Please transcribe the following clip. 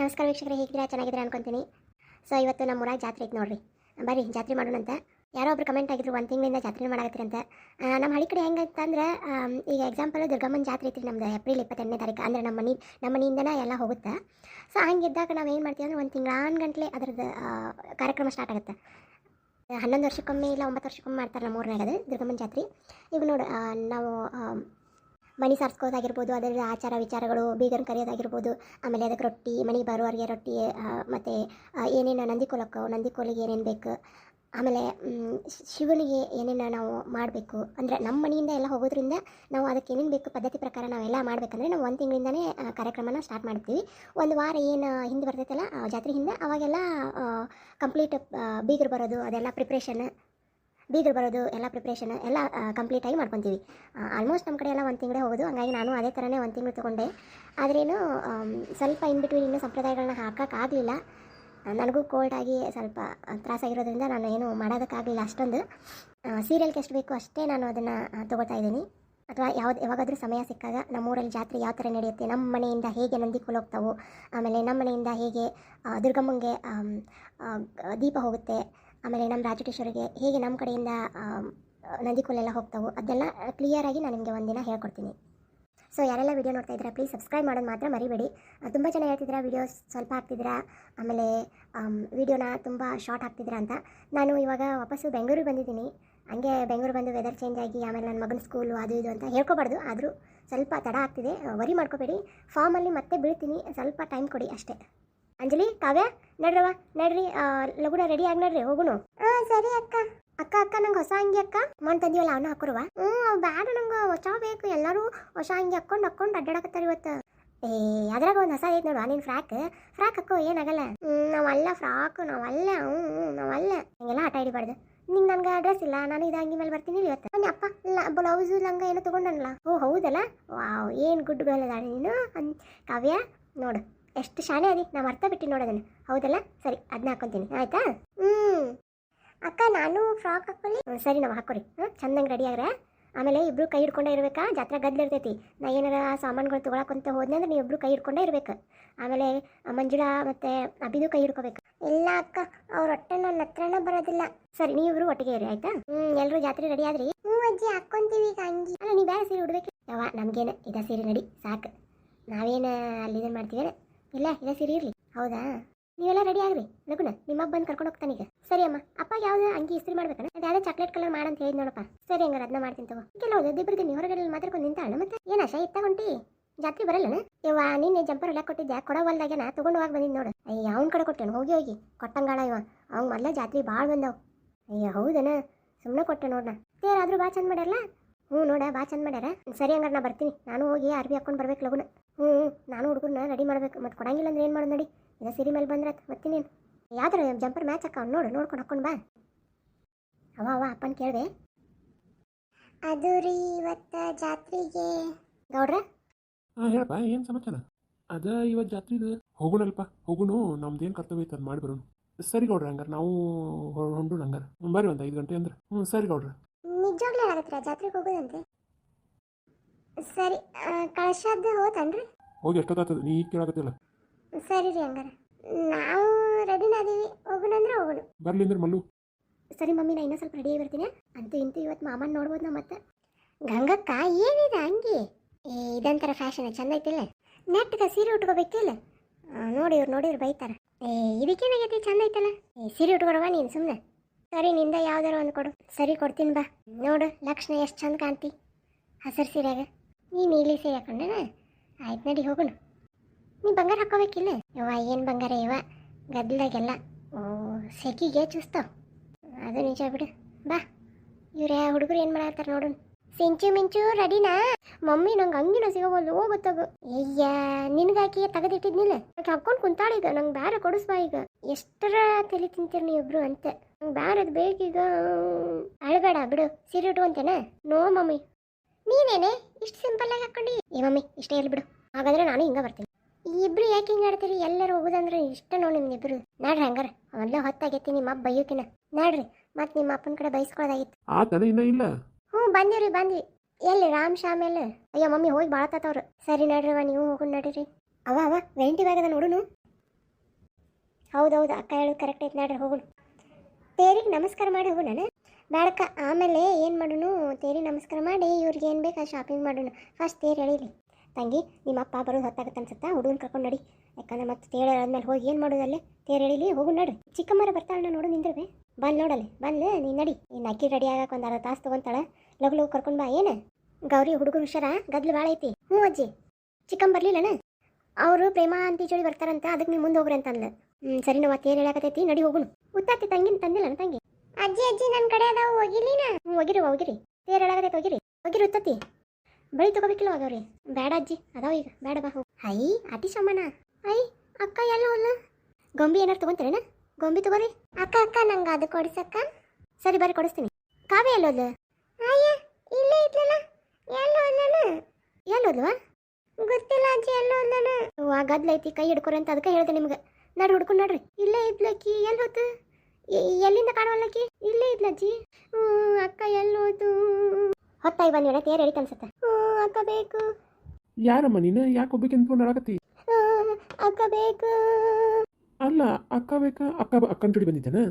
ನಮಸ್ಕಾರ ವೀಕ್ಷಕರೇ, ಹೇಗಿದ್ದೀರಾ? ಚೆನ್ನಾಗಿದ್ದೀರಾ ಅನ್ಕೊಂತೀನಿ. ಸೊ ಇವತ್ತು ನಮ್ಮ ಊರಾಗ ಜಾತ್ರೆ ಐತೆ ನೋಡ್ರಿ, ಬರ್ರಿ ಜಾತ್ರೆ ಮಾಡೋಣ ಅಂತ. ಯಾರೋ ಒಬ್ರು ಕಮೆಂಟ್ ಆಗಿದ್ರು, ಒಂದು ತಿಂಗಳಿಂದ ಜಾತ್ರೆ ಮಾಡಾಕತ್ತೀರಿ ಅಂತ. ನಮ್ಮ ಹಳ್ಳಿ ಕಡೆ ಹೆಂಗಂತಂದ್ರೆ, ಈಗ ಎಕ್ಸಾಂಪಲ್ ದುರ್ಗಮ್ಮನ ಜಾತ್ರೆ ಐತ್ರಿ ನಮ್ದು ಏಪ್ರಿಲ್ 28ನೇ ತಾರೀಕು. ಅಂದರೆ ನಮ್ಮ ಮನೆಯಿಂದನೇ ಎಲ್ಲ ಹೋಗುತ್ತೆ. ಸೊ ಹಂಗಿದ್ದಾಗ ನಾವು ಏನು ಮಾಡ್ತೀವಿ ಅಂದರೆ, ಒಂದು ತಿಂಗಳಾನ ಗಂಟಲೆ ಅದರದ್ದು ಕಾರ್ಯಕ್ರಮ ಸ್ಟಾರ್ಟ್ ಆಗುತ್ತೆ. 11 ವರ್ಷಕ್ಕೊಮ್ಮೆ ಇಲ್ಲ 9 ವರ್ಷಕ್ಕೊಮ್ಮೆ ಮಾಡ್ತಾರೆ ನಮ್ಮ ಊರಿನಾಗ ಅದು ದುರ್ಗಮ್ಮನ ಜಾತ್ರೆ. ಈಗ ನೋಡಿ, ನಾವು ಮಣಿ ಸಾರಿಸ್ಕೋದಾಗಿರ್ಬೋದು, ಅದರ ಆಚಾರ ವಿಚಾರಗಳು, ಬೀಗನ ಕರೆಯೋದಾಗಿರ್ಬೋದು, ಆಮೇಲೆ ಅದಕ್ಕೆ ರೊಟ್ಟಿ, ಮನೆಗೆ ಬರೋರಿಗೆ ರೊಟ್ಟಿ, ಮತ್ತು ಏನೇನು ನಂದಿ ಕೋಲಿಗೆ ಏನೇನು ಬೇಕು, ಆಮೇಲೆ ಶಿವನಿಗೆ ಏನೇನು ನಾವು ಮಾಡಬೇಕು ಅಂದರೆ ನಮ್ಮ ಮನೆಯಿಂದ ಎಲ್ಲ ಹೋಗೋದ್ರಿಂದ ನಾವು ಅದಕ್ಕೆ ಏನೇನು ಬೇಕು ಪದ್ಧತಿ ಪ್ರಕಾರ ನಾವೆಲ್ಲ ಮಾಡಬೇಕಂದ್ರೆ ನಾವು ಒಂದು ತಿಂಗಳಿಂದನೇ ಕಾರ್ಯಕ್ರಮನ ಸ್ಟಾರ್ಟ್ ಮಾಡ್ತೀವಿ. ಒಂದು ವಾರ ಏನು ಹಿಂದೆ ಬರ್ತೈತಲ್ಲ ಜಾತ್ರೆ ಹಿಂದೆ, ಅವಾಗೆಲ್ಲ ಕಂಪ್ಲೀಟ್ ಬೀಗರು ಬರೋದು ಅದೆಲ್ಲ ಪ್ರಿಪ್ರೇಷನ್ ಎಲ್ಲ ಕಂಪ್ಲೀಟಾಗಿ ಮಾಡ್ಕೊತೀವಿ. ಆಲ್ಮೋಸ್ಟ್ ನಮ್ಮ ಕಡೆ ಎಲ್ಲ ಒಂದು ತಿಂಗಳೇ ಹೋಗೋದು, ಹಂಗಾಗಿ ನಾನು ಅದೇ ಥರನೇ ಒಂದು ತಿಂಗಳು ತೊಗೊಂಡೆ. ಆದ್ರೇನು ಸ್ವಲ್ಪ ಇನ್ ಬಿಟ್ವೀನ್ ಇನ್ನೂ ಸಂಪ್ರದಾಯಗಳನ್ನ ಹಾಕೋಕ್ಕಾಗಲಿಲ್ಲ. ನನಗೂ ಕೋಲ್ಡಾಗಿ ಸ್ವಲ್ಪ ತ್ರಾಸಾಗಿರೋದ್ರಿಂದ ನಾನು ಏನು ಮಾಡೋದಕ್ಕಾಗಲಿಲ್ಲ ಅಷ್ಟೊಂದು. ಸೀರಿಯಲ್ಗೆ ಎಷ್ಟು ಬೇಕು ಅಷ್ಟೇ ನಾನು ಅದನ್ನು ತೊಗೋತಾ ಇದ್ದೀನಿ. ಅಥವಾ ಯಾವಾಗಾದರೂ ಸಮಯ ಸಿಕ್ಕಾಗ ನಮ್ಮೂರಲ್ಲಿ ಜಾತ್ರೆ ಯಾವ ಥರ ನಡೆಯುತ್ತೆ, ನಮ್ಮ ಮನೆಯಿಂದ ಹೇಗೆ ನಂದಿ ಕೋಲು ಹೋಗ್ತಾವೆ, ಆಮೇಲೆ ನಮ್ಮ ಮನೆಯಿಂದ ಹೇಗೆ ದುರ್ಗಮ್ಮಂಗೆ ದೀಪ ಹೋಗುತ್ತೆ, ಆಮೇಲೆ ನಮ್ಮ ರಾಜಟೇಶ್ವರಿಗೆ ಹೇಗೆ ನಮ್ಮ ಕಡೆಯಿಂದ ನಂದಿ ಕೋಲೆಲ್ಲ ಹೋಗ್ತಾವೆ, ಅದೆಲ್ಲ ಕ್ಲಿಯರಾಗಿ ನಾನು ನಿಮಗೆ ಒಂದಿನ ಹೇಳ್ಕೊಡ್ತೀನಿ. ಸೊ ಯಾರೆಲ್ಲ ವೀಡಿಯೋ ನೋಡ್ತಾ ಇದ್ದೀರಾ ಪ್ಲೀಸ್ ಸಬ್ಸ್ಕ್ರೈಬ್ ಮಾಡೋದು ಮಾತ್ರ ಮರಿಬೇಡಿ. ತುಂಬ ಜನ ಹೇಳ್ತಿದ್ದೀರಾ ವೀಡಿಯೋಸ್ ಸ್ವಲ್ಪ ಹಾಕ್ತಿದ್ದೀರಾ, ಆಮೇಲೆ ವೀಡಿಯೋನ ತುಂಬ ಶಾರ್ಟ್ ಹಾಕ್ತಿದ್ದೀರಾ ಅಂತ. ನಾನು ಇವಾಗ ವಾಪಸ್ಸು ಬೆಂಗಳೂರಿಗೆ ಬಂದಿದ್ದೀನಿ. ಹಂಗೆ ಬೆಂಗಳೂರು ಬಂದು ವೆದರ್ ಚೇಂಜ್ ಆಗಿ ಆಮೇಲೆ ನನ್ನ ಮಗನ ಸ್ಕೂಲು ಅದು ಇದು ಅಂತ ಹೇಳ್ಕೊಬಾರ್ದು, ಆದರೂ ಸ್ವಲ್ಪ ತಡ ಆಗ್ತಿದೆ, ವರಿ ಮಾಡ್ಕೋಬೇಡಿ. ಫಾರ್ಮಲ್ಲಿ ಮತ್ತೆ ಬೀಳ್ತೀನಿ, ಸ್ವಲ್ಪ ಟೈಮ್ ಕೊಡಿ ಅಷ್ಟೇ. ಅಂಜಲಿ, ಕಾವ್ಯ, ನಡ್ರಿ ಲಗುನ ರೆಡಿ ಆಗಿ ನಡ್ರಿ, ಹೋಗುನು. ಸರಿ ಅಕ್ಕ. ನಂಗೆ ಹೊಸ ಅಂಗಿ ಅಕ್ಕ ತಂದೀವಲ್ಲ ಅವನ್ನ ಹಾಕೋರುವ. ಬ್ಯಾಡ, ನಂಗೆ ಹೊಸ ಬೇಕು. ಎಲ್ಲರೂ ಹೊಸ ಅಂಗಿ ಹಾಕೊಂಡು ಅಡ್ಡಾಡಕತ್ತಾರ ಇವತ್ತು. ಅದ್ರಾಗ ಒಂದು ಹೊಸ ಐತೆ ನೋಡುವ, ನೀನು ಫ್ರಾಕ್ ಹಾಕೋ, ಏನಾಗಲ್ಲ. ನಾವಲ್ಲ ಫ್ರಾಕ್, ನಾವಲ್ಲ ಹಂಗೆಲ್ಲ ಆಟ ಹಿಡಿಬಾರ್ದು. ನಿಂಗೆ ನನಗೆ ಡ್ರೆಸ್ ಇಲ್ಲ, ನಾನು ಇದು ಅಂಗಿ ಮೇಲೆ ಬರ್ತೀನಿ ಇವತ್ತು. ನನ್ನ ಅಪ್ಪ ಬ್ಲೌಸು ಲಂಗ ಏನೋ ತೊಗೊಂಡನಲ್ಲ. ಓ ಹೌದಲ್ಲ, ವಾವ್ ಏನು ಗುಡ್ ಗರ್ಲ್ ಅದಾಳೆ ನೀನು. ಕಾವ್ಯ ನೋಡು ಎಷ್ಟು ಶಾಣೆ ಅದಿ, ನಾ ಮರ್ತಾ ಬಿಟ್ಟು ನೋಡೋದನ್ನು. ಹೌದಲ್ಲ, ಸರಿ ಅದನ್ನ ಹಾಕೊತೀನಿ ಆಯ್ತಾ. ಅಕ್ಕ ನಾನು ಫ್ರಾಕ್ ಹಾಕೊಳ್ಳಿ. ಸರಿ ನಾವು ಹಾಕೋರಿ. ಚಂದಂಗೆ ರೆಡಿ ಆಗ್ರೆ. ಆಮೇಲೆ ಇಬ್ರು ಕೈ ಹಿಡ್ಕೊಂಡೇ ಇರಬೇಕಾ, ಜಾತ್ರೆ ಗದ್ದಲಿರ್ತೈತಿ. ನಾ ಏನಾರ ಸಾಮಾನುಗಳು ತೊಗೊಳಕ್ಕಂತ ಹೋದ್ನೆ ಅಂದ್ರೆ ನೀವು ಇಬ್ರು ಕೈ ಹಿಡ್ಕೊಂಡೇ ಇರ್ಬೇಕು. ಆಮೇಲೆ ಮಂಜುಳಾ ಮತ್ತು ಅಭಿದು ಕೈ ಹಿಡ್ಕೋಬೇಕು. ಇಲ್ಲ ಅಕ್ಕ, ಅವ್ರ ಹೊಟ್ಟೆ ನನ್ನ ಹತ್ರನೇ ಬರೋದಿಲ್ಲ. ಸರಿ ನೀವಿಬ್ರು ಒಟ್ಟಿಗೆ ಇರಿ ಆಯ್ತಾ. ಎಲ್ಲರೂ ಜಾತ್ರೆ ರೆಡಿ ಆದ್ರಿ? ಅಜ್ಜಿ ಹಾಕ್ಕೊಂತೀವಿ ಈಗ ಅಂಗಿ. ಅಲ್ಲ ನೀವು ಬೇರೆ ಸೀರೆ ಉಡ್ಬೇಕು. ನಮ್ಗೇನು ಇದ ಸೀರೆ ನಡಿ ಸಾಕು, ನಾವೇನು ಅಲ್ಲಿ ಇದನ್ನು ಮಾಡ್ತೀವಿ. ಇಲ್ಲ ಸೀರೆ ಇರಲಿ. ಹೌದಾ, ನೀವೆಲ್ಲ ರೆಡಿ ಆಗ್ರಿ ಲಗುನ, ನಿಮ್ಮಪ್ಪ ಬಂದು ಕರ್ಕೊಂಡು ಹೋಗ್ತಾನೆ ಈಗ. ಸರಿ ಅಮ್ಮ. ಅಪ್ಪ ಯಾವ್ದು ಅಂಗಿ ಇಸ್ತ್ರಿ ಮಾಡ್ಬೇಕಣ್ಣ? ಅದೇ ಚಾಕ್ಲೇಟ್ ಕಲರ್ ಮಾಡಂತ ಹೇಳಿದ್ ನೋಡಪ್ಪ. ಸರಿ ಹಂಗಾರೆ ಅದನ್ನ ಮಾಡ್ತೀನಿ ತಗೋ. ಕೆಲವು ದಿಬ್ಬರಿಗೆ ನೀವು ಹೊರಗಡೆ ಮಾತಾಡ್ಕೊಂಡು ನಿಂತಾಳ. ಮತ್ತೆ ಏನ ಆಶಾ ಇತ್ತ ಹೊಂಟಿ ಜಾತ್ರೆ ಬರಲ್ಲನ? ಯವ್ವ ನಿನ್ನೆ ಜಂಪರ್ ಎಲ್ಲ ಕೊಟ್ಟಿದ್ದೆ, ಕೊಡವಲ್ದಾಗೆ ನಾ ತೊಗೊಂಡು ಹೋಗಿ ಬಂದಿದ್ದು ನೋಡು. ಅಯ್ಯ ಅವ್ನ ಕಡೆ ಕೊಟ್ಟೇನು, ಹೋಗಿ ಕೊಟ್ಟಂಗಾಳ ಇವ. ಅವ್ನು ಮೊದಲೇ ಜಾತ್ರೆ ಭಾಳ ಬಂದವು. ಅಯ್ಯ ಹೌದನ, ಸುಮ್ಮನೆ ಕೊಟ್ಟೆ ನೋಡ್ನ. ತೇರಾದ್ರೂ ಭಾಳ ಚಂದ ಮಾಡ್ಯಾರಲ್ಲ. ನೋಡ ಭಾಳ ಚಂದ ಮಾಡ್ಯಾರ. ಸರಿ ಹಂಗಾರೆ ನಾ ಬರ್ತೀನಿ, ನಾನು ಹೋಗಿ ಅರ್ಬಿ ಹಾಕೊಂಡು ಬರ್ಬೇಕು ಲಗುನ. ನಾನು ಹುಡುಗರನ್ನ ರೆಡಿ ಮಾಡ್ಬೇಕು. ಮತ್ತೆ ಕೊಡಂಗಿಲ್ಲ ಅಂದ್ರೆ ಏನು ಮಾಡೋದು ನೋಡಿ. ಇದ ಸೀರೆ ಮೇಲೆ ಬಂದ್ರೆ ಮತ್ತಿನೇನು ಯಾವ ಥರ ಜಂಪರ್ ಮ್ಯಾಚ್ ಹಾಕ ನೋಡ್ಕೊಂಡು ಹಾಕೊಂಡು ಬಾ. ಅವ ಅಪ್ಪನ ಕೇಳಿದೆ. ಅದು ರೀ ಇವತ್ತು ಜಾತ್ರೆಗೆ ಗೌಡ್ರ. ಹೇಳಪ್ಪ, ಏನು ಸಮಾಚಾರ? ಅದ ಇವತ್ತು ಜಾತ್ರೆದು ಹೋಗೋಣಲ್ಪ, ಹೋಗುನು. ನಮ್ದೇನು ಕರ್ತವ್ಯ ಐತೆ ಅದು ಮಾಡಿ ಬರೋಣ. ಸರಿ ಗೌಡ್ರ, ಹಂಗಾರೆ ನಾವು ಹೊಂಡು ಹಂಗಾರೆ ಬರ್ರಿ ಒಂದು 5 ಗಂಟೆ ಅಂದ್ರೆ. ಸರಿ ಗೌಡ್ರ. ನಿಜವಾಗ್ಲೂ ಆಗತ್ತೆ ಜಾತ್ರೆಗೆ ಹೋಗೋದಂತೆ? ಸರಿ, ಕಳಶದ್ದು ಹೋತನ್ರಿ? ಹೋಗಿ ಎಷ್ಟೊತ್ತಾಗ್ತದೆ, ನೀ ಈಗ ಕೇಳಾಕತ್ತಿಲ್ಲ. ಸರಿ ರೀ, ಹಂಗಾರೆ ನಾವು ರೆಡಿನಾದೀವಿ, ಹೋಗೋಣ ಅಂದ್ರೆ ಹೋಗೋಣ. ಬರ್ಲಿ ಅಂದ್ರೆ ಮಲ್ಲು. ಸರಿ ಮಮ್ಮಿ, ನಾ ಇನ್ನೂ ಸ್ವಲ್ಪ ರೆಡಿ ಆಗಿ ಬರ್ತೀನಿ. ಅಂತೂ ಇಂತೂ ಇವತ್ತು ಮಾಮನ್ ನೋಡ್ಬೋದು ನಾವು. ಮತ್ತೆ ಗಂಗಕ್ಕ ಏನಿದೆ ಹಂಗೆ? ಇದಂತರ ಫ್ಯಾಷನ್ ಚಂದ ಐತಿಲ್ಲ. ನೆಟ್ಗೆ ಸೀರೆ ಉಟ್ಕೋಬೇಕಿಲ್ಲ. ನೋಡಿವ್ರು ಬೈತಾರ. ಇದಕ್ಕೇನಾಗೈತಿ, ಚಂದ ಐತಲ್ಲ. ಸೀರೆ ಉಟ್ಕೊಡವಾ ನೀನು ಸುಮ್ಮನೆ. ಸರಿ, ನಿಂದ ಯಾವ್ದಾರ ಒಂದು ಕೊಡು. ಸರಿ ಕೊಡ್ತೀನಿ ಬಾ. ನೋಡು ಲಕ್ಷಣ ಎಷ್ಟು ಚಂದ ಕಾಣ್ತಿ ಹಸಿರು ಸೀರೆಯಾಗ. ನೀ ನೀಲಿ ಸೀರೆ ಹಾಕೊಂಡೇನ? ಆಯ್ತು ನಡಿ ಹೋಗೋಣ. ನೀ ಬಂಗಾರ ಹಾಕೋಬೇಕಿಲ್ಲ. ಏನು ಬಂಗಾರ ಗದ್ದಲಾಗೆಲ್ಲ ಸೆಕಿಗೆ ಚೂಸ್ತಾವ. ಅದು ನಿಜ ಬಿಡು. ಬಾ, ಇವ್ರೆ ಹುಡುಗರು ಏನು ಮಾಡತ್ತಾರ ನೋಡು. ಮಿಂಚು ರೆಡಿನಾ? ಮಮ್ಮಿ ನಂಗೆ ಅಂಗಿನ ಸಿಗೋಬೋದು, ಹೋಗುತ್ತಾಗ. ಅಯ್ಯ ನಿನ್ಗಾಕಿ ತೆಗೆದಿಟ್ಟಿದ್ನಿಲ್ಲ, ಹಾಕೊಂಡು ಕುಂತಾಳೀಗ. ನಂಗೆ ಬೇರೆ ಕೊಡಿಸ್ಬಾ ಈಗ. ಎಷ್ಟರ ತಲೆ ತಿಂತೀರಿ ನೀವಿಬ್ರು ಅಂತ. ನಂಗೆ ಬೇರೆದು ಬೇಕೀಗ. ಅಳಬೇಡ ಬಿಡು, ಸೀರೆ ಉಟ್ಕೊಂತೇನೆ. ನೋ ಮಮ್ಮಿ, ನೀನೇನೆ ಇಷ್ಟು ಸಿಂಪಲ್ ಆಗಿ ಹಾಕೊಂಡು. ಮಮ್ಮಿ ಇಷ್ಟೇ ಇರ್ಲಿ ಬಿಡು. ಹಾಗಾದ್ರೆ ನಾನು ಹಿಂಗೆ ಬರ್ತೀನಿ. ಇಬ್ರು ಯಾಕೆ ಹಿಂಗೆ ಆಡ್ತೀರಿ? ಎಲ್ಲರೂ ಹೋಗೋದಂದ್ರೆ ಇಷ್ಟ ನೋಡಿ ನಿಮ್ಮಿಬ್ರು. ನಾಡ್ರಿ ಹಂಗಾರೆ, ಮೊದಲೇ ಹೊತ್ತಾಗೈತಿ ನಿಮ್ಮ ಅಪ್ಪ ಬೈಯೋಕಿನ. ನಾಡ್ರಿ, ಮತ್ತೆ ನಿಮ್ಮ ಅಪ್ಪನ ಕಡೆ ಬೈಸ್ಕೊಳ್ಳೋದಾಗಿತ್ತು. ಇಲ್ಲ. ಬಂದ್ವಿ. ಎಲ್ಲಿ ರಾಮ್ ಶ್ಯಾಮ್ ಎಲ್ಲ? ಅಯ್ಯೋ ಮಮ್ಮಿ ಹೋಗಿ ಭಾಳ ತಾತವ್ರು. ಸರಿ ನಡ್ರವ, ನೀವು ಹೋಗೋಣ ನಡೀರಿ. ಅವ ವೆಂಟಿ ಬ್ಯಾಗ್ ಅದ ನೋಡುನು. ಹೌದೌದು ಅಕ್ಕ ಹೇಳೋದು ಕರೆಕ್ಟ್ ಐತೆ ನೋಡ್ರಿ ಹೋಗೋಣ. ತೇರಿಗೆ ನಮಸ್ಕಾರ ಮಾಡಿ ಹೋಗೋಣ ಬೇಡಕ್ಕ, ಆಮೇಲೆ ಏನು ಮಾಡೋಣ, ತೇರಿಗೆ ನಮಸ್ಕಾರ ಮಾಡಿ ಇವ್ರಿಗೆ ಏನು ಬೇಕು ಶಾಪಿಂಗ್ ಮಾಡೋಣ. ಫಸ್ಟ್ ತೇರು ಎಳೀಲಿ. ತಂಗಿ ನಿಮ್ಮ ಅಪ್ಪ ಬರೋದು ಹೊತ್ತಾಗತ್ತೆ ಅನ್ಸುತ್ತಾ, ಹುಡುಗನ ಕರ್ಕೊಂಡು ನಡಿ. ಯಾಕಂದ್ರೆ ಮತ್ತೆ ತೇರು ಆದ್ಮೇಲೆ ಹೋಗಿ ಏನು ಮಾಡೋದಲ್ಲೇ, ತೇರು ಎಳೀಲಿ ಹೋಗು ನಡ್ರಿ. ಚಿಕ್ಕಮ್ಮರ ಬರ್ತಾಳೆ ನೋಡು ನಿಂದ್ರವೆ, ಬಂದು ನೋಡಲ್ಲಿ ಬಂದು ನೀನು ನಡಿ. ನೀನು ಅಕ್ಕಿ ರೆಡಿ ಆಗಕ್ಕೆ ಒಂದು ಅರ್ಧ ತಾಸು ತೊಗೊಂತಾಳೆ, ಲಗು ಲಗು ಕರ್ಕೊಂಡು ಬಾ. ಏನು ಗೌರಿ ಹುಡುಗರು ಹುಷಾರ, ಗದ್ಲು ಭಾಳ ಐತಿ. ಹ್ಞೂ ಅಜ್ಜಿ, ಚಿಕ್ಕಮ್ಮ ಬರಲಿಲ್ಲನ, ಅವರು ಪ್ರೇಮ ಅಂತಿ ಜೋಡಿ ಬರ್ತಾರಂತ, ಅದಕ್ಕೆ ನೀವು ಮುಂದೆ ಹೋಗ್ರಿ ಅಂತ ಅಂದ್ಲು. ಸರಿ ನಾವು ತೇರು ಹೇಳಕತ್ತೈತಿ, ನಡಿ ಹೋಗುನು. ಉತ್ತಾತಿ ತಂಗಿನ ತಂದಿಲ್ಲ ತಂಗಿ. ಅಜ್ಜಿ ಅಜ್ಜಿ ನನ್ನ ಕಡೆ ಅದಾವು ಹೋಗಿಲಿನ. ಹೋಗಿರಿ ಹೋಗಿರಿ, ತೇರು ಹೇಳಕತ್ತೈತಿ ಹೋಗಿರಿ ಹೋಗಿರಿ. ಉತ್ತತಿ ಬಳಿ ತಗೋಬೇಕಿಲ್ಲ ಹೋಗವ್ರಿ. ಬೇಡ ಅಜ್ಜಿ ಅದಾವ ಈಗ, ಬೇಡ ಬಾ ಹೋಗಿ. ಹೈ ಅತಿ ಸಮಾನ. ಐ ಅಕ್ಕ ಎಲ್ಲ ಹೋಲ್ಲ, ಗೊಂಬಿ ಏನಾರು ತೊಗೊಂತಾರೇನ? ಗೊಂಬಿ ತಗೋರಿ. ಅಕ್ಕ ಅಕ್ಕ ನಂಗೆ ಅದು ಕೊಡಿಸಕ್ಕ. ಸರಿ ಬರ್ರಿ ಕೊಡಿಸ್ತೀನಿ. ಕಾವ್ಯ ಎಲ್ಲೋದ್ಲು? ಅಯ್ಯ ಇಲ್ಲೇ ಇದ್ಲಲ್ಲ, ಎಲ್ಲೋದ್ಲನ? ಎಲ್ಲೋದ್ವಾ ಗೊತ್ತಿಲ್ಲ ಅಜ್ಜಿ, ಎಲ್ಲೋದ್ಲನ? ಆ ಗದ್ಲೈತಿ ಕೈ ಹಿಡ್ಕೊರಿ ಅಂತ ಅದಕ್ಕೆ ಹೇಳ್ದೆ ನಿಮ್ಗೆ. ನಡ್ರಿ ಹುಡ್ಕೊಂಡು ನಡ್ರಿ. ಇಲ್ಲೇ ಇದ್ಲಕ್ಕಿ, ಎಲ್ಲಿ ಹೋತು? ಎಲ್ಲಿಂದ ಕಾಣವಲ್ಲಕ್ಕಿ? ಇಲ್ಲೇ ಇದ್ಲಜ್ಜಿ. ಅಕ್ಕ ಎಲ್ಲೋದು? ಹೊತ್ತಾಗಿ ಬಂದಿವಣ, ತೇರು ಎಳಿತ ಅನ್ಸುತ್ತೆ. ಅಕ್ಕ ಬೇಕು. ಯಾರಮ್ಮ ನೀನು, ಯಾಕೆ ಒಬ್ಬಕ್ಕೆ ನಿಂತ್ಕೊಂಡು ಅಳಕತ್ತಿ? ಅಕ್ಕ ಬೇಕು. ಅಲ್ಲ ಅಕ್ಕ ಬೇಕಾ? ಅಕ್ಕನ ಜೋಡಿ ಬಂದಿದ್ದಾನ?